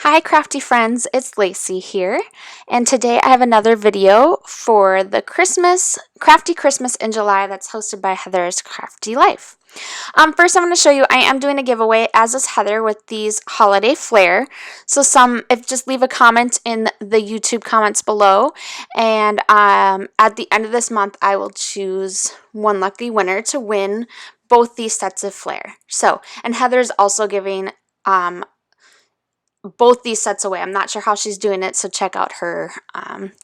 Hi crafty friends, it's Lacey here, and today I have another video for the Crafty Christmas in July that's hosted by Heather's Crafty Life. First I'm going to show you, I am doing a giveaway as is Heather with these holiday flair. So just leave a comment in the YouTube comments below, and at the end of this month I will choose one lucky winner to win both these sets of flair. And Heather's also giving both these sets away. I'm not sure how she's doing it, so check out her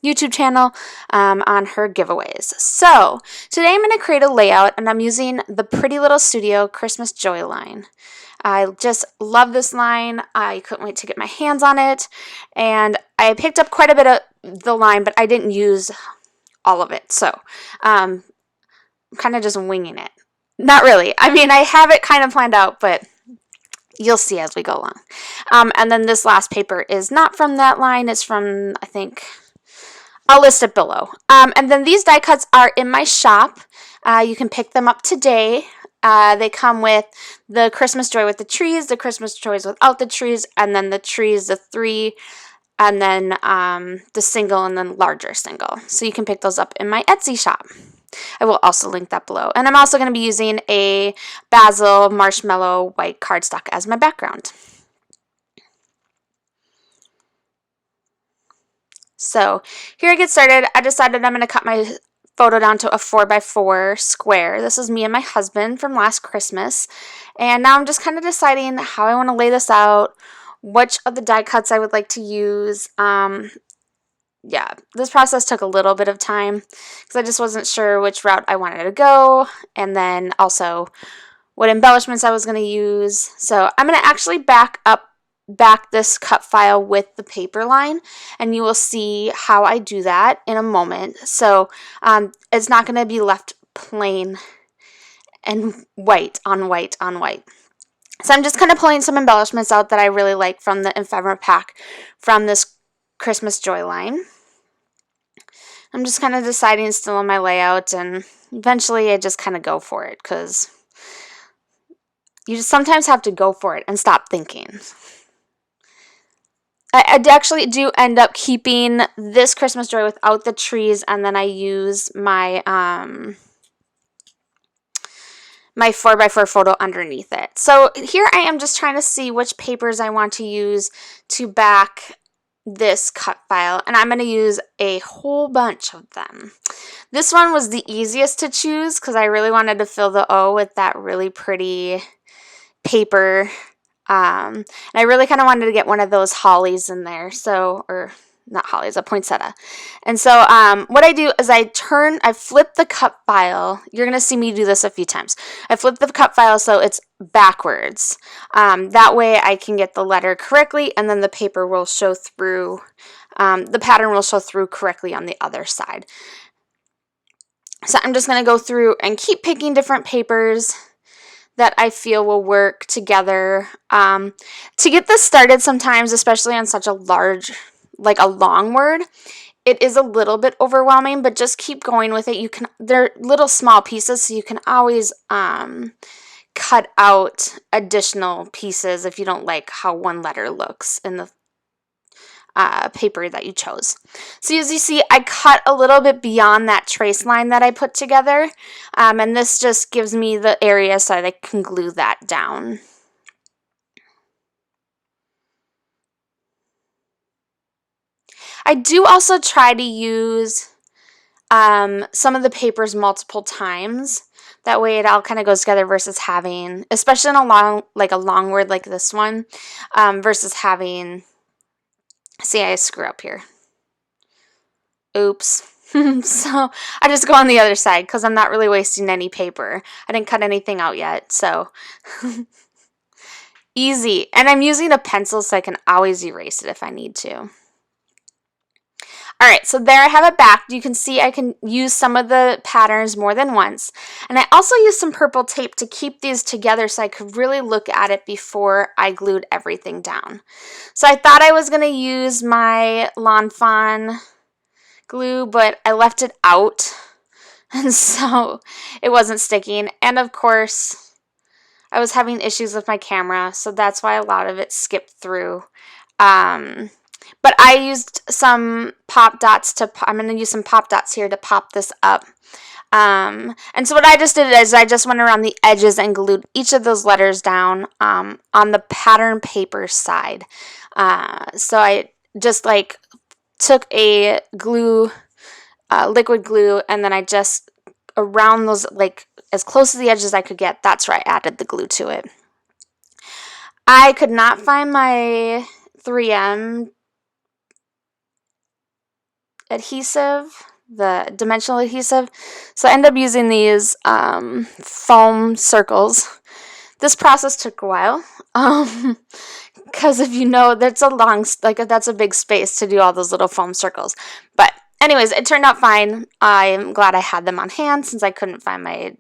YouTube channel on her giveaways. So today I'm going to create a layout, and I'm using the Pretty Little Studio Christmas Joy line. I just love this line. I couldn't wait to get my hands on it, and I picked up quite a bit of the line, but I didn't use all of it, so I'm kind of just winging it. Not really. I mean, I have it kind of planned out, but you'll see as we go along. And then this last paper is not from that line. It's from, I think, I'll list it below. And then these die cuts are in my shop. You can pick them up today. They come with the Christmas Joy with the trees, the Christmas Joys without the trees, and then the trees, the 3, and then the single and then larger single. So you can pick those up in my Etsy shop. I will also link that below. And I'm also going to be using a Bazzill Marshmallow white cardstock as my background. So here I get started. I decided I'm going to cut my photo down to a 4x4 square. This is me and my husband from last Christmas. And now I'm just kind of deciding how I want to lay this out, which of the die cuts I would like to use. Yeah, this process took a little bit of time because I just wasn't sure which route I wanted to go, and then also what embellishments I was going to use. So I'm going to actually back this cut file with the paper line, and you will see how I do that in a moment. So it's not going to be left plain and white on white on white. So I'm just kind of pulling some embellishments out that I really like from the ephemera pack from this Christmas Joy line. I'm just kind of deciding still on my layout, and eventually I just kind of go for it because you just sometimes have to go for it and stop thinking. I actually do end up keeping this Christmas Joy without the trees, and then I use my my 4x4 photo underneath it. So here I am just trying to see which papers I want to use to back this cut file, and I'm going to use a whole bunch of them. This one was the easiest to choose because I really wanted to fill the O with that really pretty paper, and I really kind of wanted to get one of those hollies in there, or not hollies, a poinsettia. And so what I do is I flip the cut file. You're going to see me do this a few times. I flip the cut file so it's backwards. That way I can get the letter correctly, and then the paper will show through, the pattern will show through correctly on the other side. So I'm just going to go through and keep picking different papers that I feel will work together. To get this started sometimes, especially on such a large, like a long word, it is a little bit overwhelming, but just keep going with it. They're little small pieces, so you can always cut out additional pieces if you don't like how one letter looks in the paper that you chose. So as you see, I cut a little bit beyond that trace line that I put together, and this just gives me the area so that I can glue that down. I do also try to use some of the papers multiple times. That way it all kind of goes together versus having, especially in a long word like this one, versus having, see, I screw up here. Oops. So I just go on the other side because I'm not really wasting any paper. I didn't cut anything out yet, so easy. And I'm using a pencil so I can always erase it if I need to. Alright, so there I have it back. You can see I can use some of the patterns more than once. And I also used some purple tape to keep these together so I could really look at it before I glued everything down. So I thought I was going to use my Lawn Fawn glue, but I left it out. And so it wasn't sticking. And of course, I was having issues with my camera, so that's why a lot of it skipped through. But I used some pop dots I'm going to use some pop dots here to pop this up. And so what I just did is I just went around the edges and glued each of those letters down on the pattern paper side. So I just like took a glue, liquid glue, and then I just around those, like as close to the edge as I could get, that's where I added the glue to it. I could not find my 3M adhesive, the dimensional adhesive, so I ended up using these foam circles. This process took a while, because if you know, that's a big space to do all those little foam circles. But anyways, it turned out fine. I'm glad I had them on hand since I couldn't find my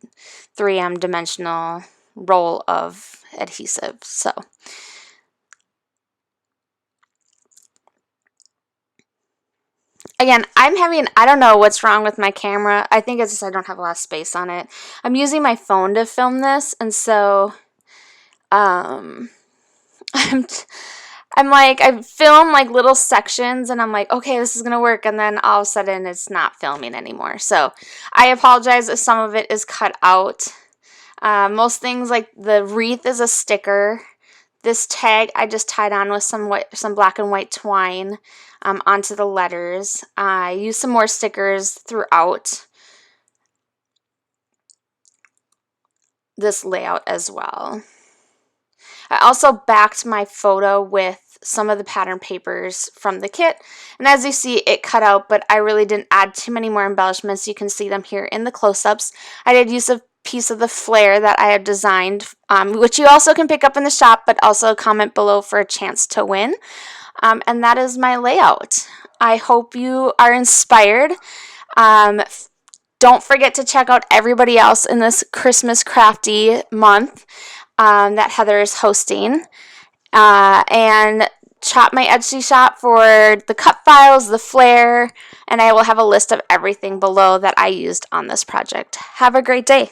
3M dimensional roll of adhesive. So again, I don't know what's wrong with my camera. I think it's just I don't have a lot of space on it. I'm using my phone to film this, and so I'm like, I film like little sections and I'm like, okay, this is going to work. And then all of a sudden it's not filming anymore. So I apologize if some of it is cut out. Most things, like the wreath is a sticker. This tag I just tied on with some black and white twine onto the letters. I used some more stickers throughout this layout as well. I also backed my photo with some of the pattern papers from the kit, and as you see, it cut out, but I really didn't add too many more embellishments. You can see them here in the close-ups. I did use a piece of the Flair that I had designed, which you also can pick up in the shop, but also comment below for a chance to win. And that is my layout. I hope you are inspired. Don't forget to check out everybody else in this Christmas crafty month that Heather is hosting. And shop my Etsy shop for the cut files, the Flair, and I will have a list of everything below that I used on this project. Have a great day.